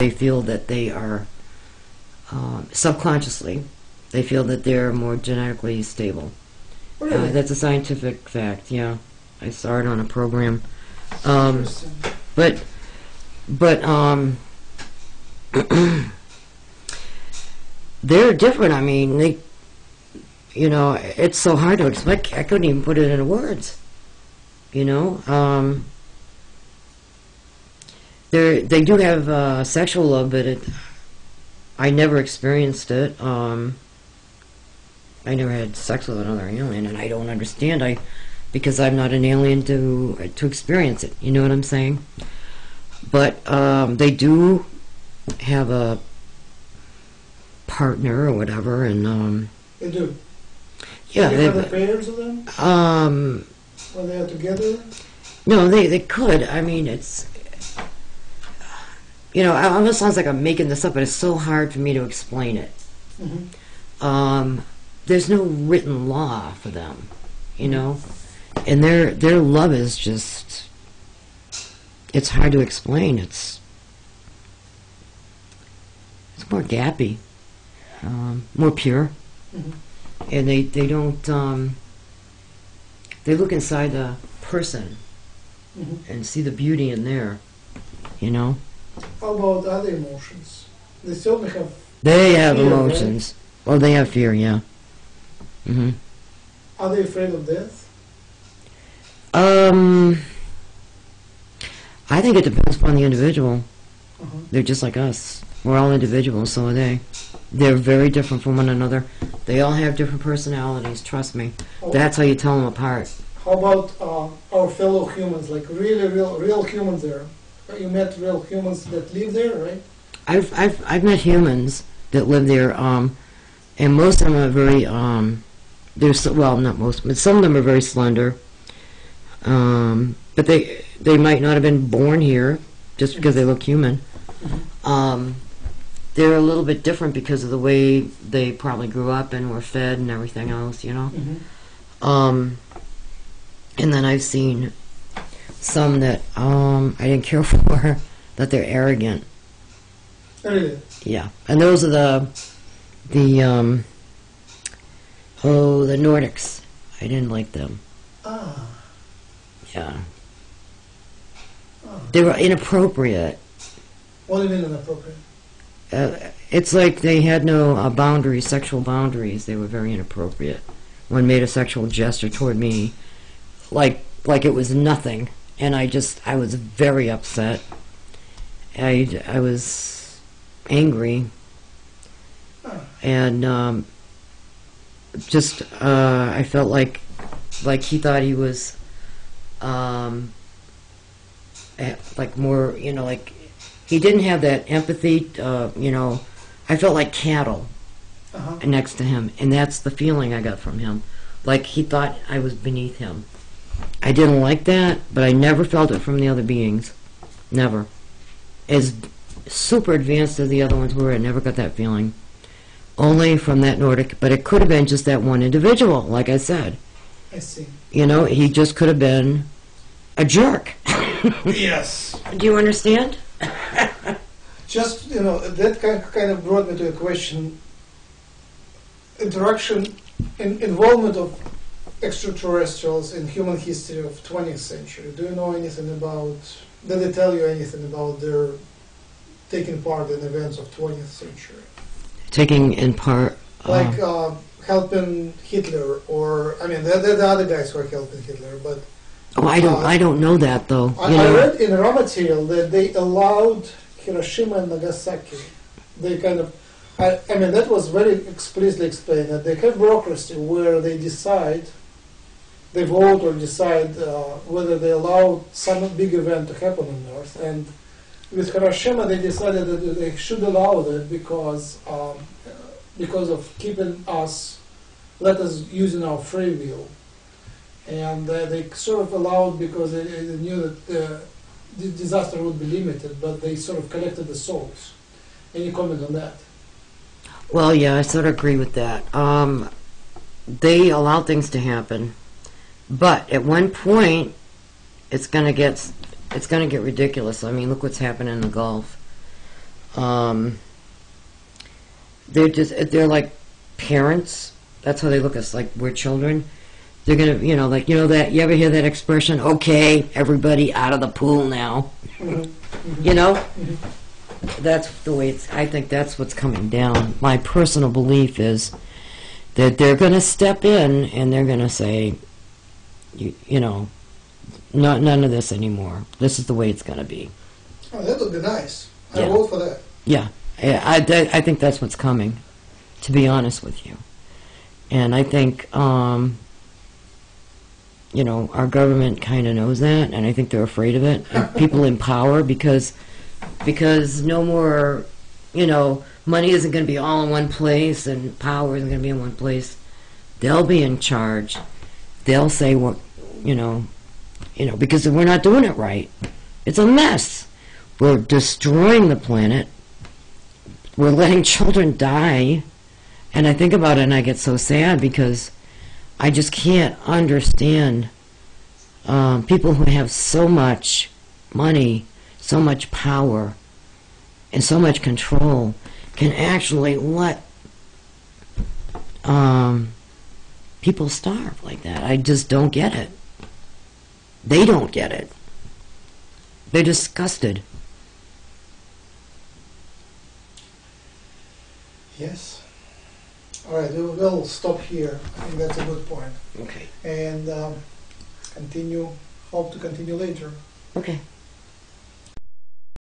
they feel that they are, subconsciously, they feel that they're more genetically stable. Really? That's a scientific fact, yeah. I saw it on a program. Interesting. But they're different. I mean, they, you know, it's so hard to explain. I couldn't even put it into words. You know, they do have sexual love, but I never experienced it. I never had sex with another alien, and I don't understand. Because I'm not an alien to experience it. You know what I'm saying? But they do have a partner or whatever, and They do. yeah. Do you have the pairs of them? When they are together? No, they could. I mean, it's, you know, it almost sounds like I'm making this up, but it's so hard for me to explain it. Mm-hmm. There's no written law for them, you know, and their love is just, it's hard to explain. It's more gappy, more pure, Mm-hmm. and they don't they look inside the person Mm-hmm. and see the beauty in there, you know. How about other emotions? They certainly have. They have fear, emotions. Well, they have fear, yeah. Mm-hmm. Are they afraid of death? I think it depends upon the individual. Uh-huh. They're just like us. We're all individuals, so are they. They're very different from one another. They all have different personalities, trust me. Oh. That's how you tell them apart. How about our fellow humans, like really real humans there? You met real humans that live there, right? I've met humans that live there, and most of them are very, well, not most, but some of them are very slender. But they might not have been born here just because they look human. They're a little bit different because of the way they probably grew up and were fed and everything else, you know. Mm-hmm. And then I've seen some that I didn't care for, that they're arrogant. Really? Yeah, and those are the Nordics. I didn't like them. Ah. Yeah, Ah. they were inappropriate. What do you mean inappropriate? It's like they had no boundaries, sexual boundaries. They were very inappropriate. One made a sexual gesture toward me, like it was nothing, and I was very upset. I was angry, and I felt like he thought he was like more, you know, like he didn't have that empathy. You know, I felt like cattle next to him, and that's the feeling I got from him. Like he thought I was beneath him. I didn't like that, but I never felt it from the other beings. Never. As super advanced as the other ones were, I never got that feeling. Only from that Nordic, but it could have been just that one individual, like I said. I see. You know, he just could have been a jerk. Yes. Do you understand? Just, you know, that kind of brought me to a question. Interaction, involvement of extraterrestrials in human history of 20th century. Do you know anything about, did they tell you anything about their taking part in events of 20th century? Taking in part... Like helping Hitler, or, I mean, they're the other guys who are helping Hitler, but... Oh, I don't know that, though. I read in raw material that they allowed Hiroshima and Nagasaki. They kind of, I mean, that was very explicitly explained, that they have bureaucracy where they decide, they vote or decide whether they allow some big event to happen on Earth. And with Hiroshima, they decided that they should allow that because of keeping us, let us using our free will. And they sort of allowed because they knew that the disaster would be limited, but they sort of collected the souls. Any comment on that? Well, yeah, I sort of agree with that. They allow things to happen, but at one point, it's gonna get ridiculous. I mean, look what's happened in the Gulf. They're like parents. That's how they look at us, like we're children. They're gonna, that, you ever hear that expression, okay, everybody out of the pool now? You know? That's the way I think that's what's coming down. My personal belief is that they're gonna step in and they're gonna say, none of this anymore. This is the way it's gonna be. Oh, that would be nice. I vote for that. Yeah. I think that's what's coming, to be honest with you. And I think, our government kind of knows that, and I think they're afraid of it. And people in power, because no more, money isn't going to be all in one place, and power isn't going to be in one place. They'll be in charge. They'll say what, because we're not doing it right. It's a mess. We're destroying the planet. We're letting children die. And I think about it and I get so sad because I just can't understand people who have so much money, so much power, and so much control can actually let people starve like that. I just don't get it. They don't get it. They're disgusted. Yes. All right, we'll stop here. I think that's a good point. Okay. And hope to continue later. Okay.